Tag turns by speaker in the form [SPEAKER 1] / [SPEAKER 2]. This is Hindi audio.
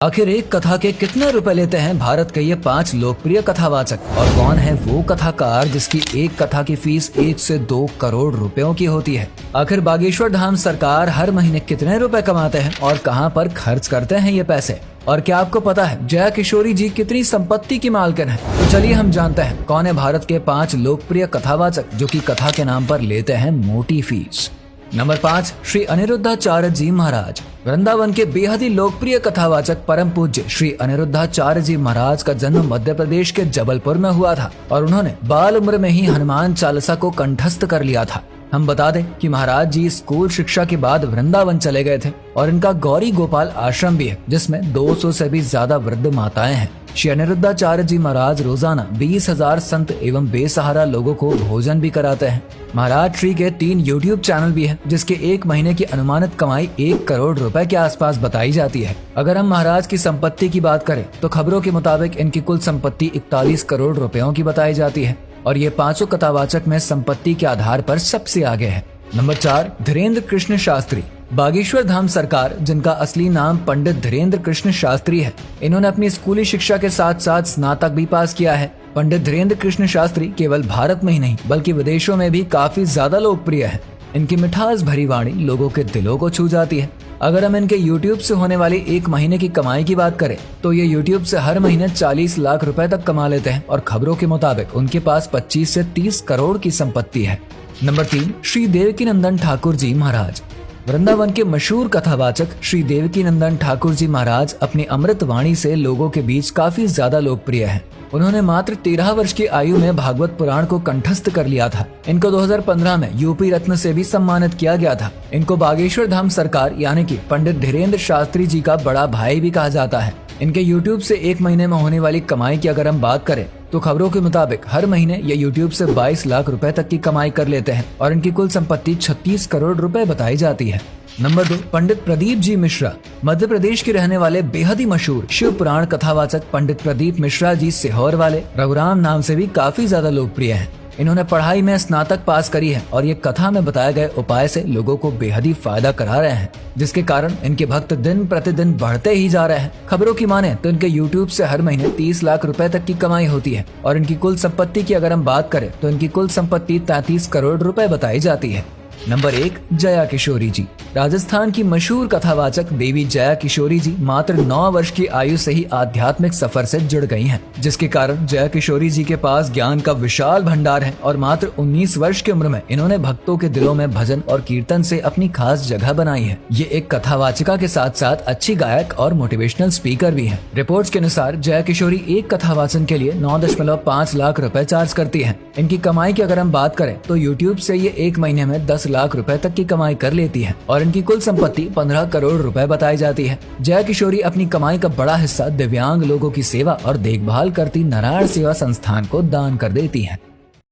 [SPEAKER 1] आखिर एक कथा के कितने रुपए लेते हैं भारत के ये 5 लोकप्रिय कथावाचक, और कौन है वो कथाकार जिसकी एक कथा की फीस 1 से 2 करोड़ रुपयों की होती है। आखिर बागेश्वर धाम सरकार हर महीने कितने रुपए कमाते हैं और कहां पर खर्च करते हैं ये पैसे। और क्या आपको पता है जया किशोरी जी कितनी संपत्ति की मालकिन है? तो चलिए हम जानते हैं कौन है भारत के 5 लोकप्रिय कथावाचक जो कि कथा के नाम पर लेते हैं मोटी फीस। नंबर 5, श्री अनिरुद्धाचार्य जी महाराज। वृंदावन के बेहद ही लोकप्रिय कथावाचक परम पूज्य श्री अनिरुद्धाचार्य जी महाराज का जन्म मध्य प्रदेश के जबलपुर में हुआ था और उन्होंने बाल उम्र में ही हनुमान चालीसा को कंठस्थ कर लिया था। हम बता दें कि महाराज जी स्कूल शिक्षा के बाद वृंदावन चले गए थे और इनका गौरी गोपाल आश्रम भी है जिसमें 200 से भी ज्यादा वृद्ध माताएं हैं। श्री अनिरुद्धाचार्य जी महाराज रोजाना 20,000 संत एवं बेसहारा लोगों को भोजन भी कराते हैं। महाराज श्री के 3 YouTube चैनल भी हैं जिसके एक महीने की अनुमानित कमाई 1 करोड़ रुपए के आसपास बताई जाती है। अगर हम महाराज की संपत्ति की बात करें तो खबरों के मुताबिक इनकी कुल संपत्ति 41 करोड़ रुपयों की बताई जाती है और ये 5 कथावाचक में संपत्ति के आधार पर सबसे आगे है। नंबर 4, धीरेन्द्र कृष्ण शास्त्री। बागेश्वर धाम सरकार, जिनका असली नाम पंडित धीरेन्द्र कृष्ण शास्त्री है, इन्होंने अपनी स्कूली शिक्षा के साथ साथ स्नातक भी पास किया है। पंडित धीरेन्द्र कृष्ण शास्त्री केवल भारत में ही नहीं बल्कि विदेशों में भी काफी ज्यादा लोकप्रिय है। इनकी मिठास भरी वाणी लोगों के दिलों को छू जाती है। अगर हम इनके YouTube से होने वाली एक महीने की कमाई की बात करें तो ये YouTube से हर महीने 40 लाख रुपए तक कमा लेते हैं और खबरों के मुताबिक उनके पास 25 से 30 करोड़ की संपत्ति है। नंबर 3, श्री देवकीनंदन ठाकुर जी महाराज। वृंदावन के मशहूर कथावाचक श्री देवकीनंदन ठाकुर जी महाराज अपनी अमृत वाणी से लोगों के बीच काफी ज्यादा लोकप्रिय हैं। उन्होंने मात्र 13 वर्ष की आयु में भागवत पुराण को कंठस्थ कर लिया था। इनको 2015 में यूपी रत्न से भी सम्मानित किया गया था। इनको बागेश्वर धाम सरकार यानी कि पंडित धीरेन्द्र शास्त्री जी का बड़ा भाई भी कहा जाता है। इनके YouTube से एक महीने में होने वाली कमाई की अगर हम बात करें तो खबरों के मुताबिक हर महीने ये YouTube से 22 लाख रुपए तक की कमाई कर लेते हैं और इनकी कुल संपत्ति 36 करोड़ रुपए बताई जाती है। नंबर 2, पंडित प्रदीप जी मिश्रा। मध्य प्रदेश के रहने वाले बेहद ही मशहूर शिव पुराण कथावाचक पंडित प्रदीप मिश्रा जी सीहोर वाले रघुराम नाम से भी काफी ज्यादा लोकप्रिय हैं। इन्होंने पढ़ाई में स्नातक पास करी है और ये कथा में बताए गए उपाय से लोगों को बेहद ही फायदा करा रहे हैं, जिसके कारण इनके भक्त दिन प्रतिदिन बढ़ते ही जा रहे हैं। खबरों की माने तो इनके YouTube से हर महीने 30 लाख रुपए तक की कमाई होती है और इनकी कुल संपत्ति की अगर हम बात करें तो इनकी कुल संपत्ति 33 करोड़ रुपए बताई जाती है। नंबर 1, जया किशोरी जी। राजस्थान की मशहूर कथावाचक देवी जया किशोरी जी मात्र 9 वर्ष की आयु से ही आध्यात्मिक सफर से जुड़ गई हैं, जिसके कारण जया किशोरी जी के पास ज्ञान का विशाल भंडार है और मात्र 19 वर्ष की उम्र में इन्होंने भक्तों के दिलों में भजन और कीर्तन से अपनी खास जगह बनाई है। ये एक कथावाचिका के साथ साथ अच्छी गायक और मोटिवेशनल स्पीकर भी है। रिपोर्ट्स के अनुसार जया किशोरी एक कथावाचन के लिए 9.5 लाख रुपए चार्ज करती है। इनकी कमाई की अगर हम बात करें तो YouTube से ये एक महीने में 10 लाख रुपए तक की कमाई कर लेती है और इनकी कुल संपत्ति 15 करोड़ रुपए बताई जाती है। जया किशोरी अपनी कमाई का बड़ा हिस्सा दिव्यांग लोगों की सेवा और देखभाल करती नारायण सेवा संस्थान को दान कर देती है।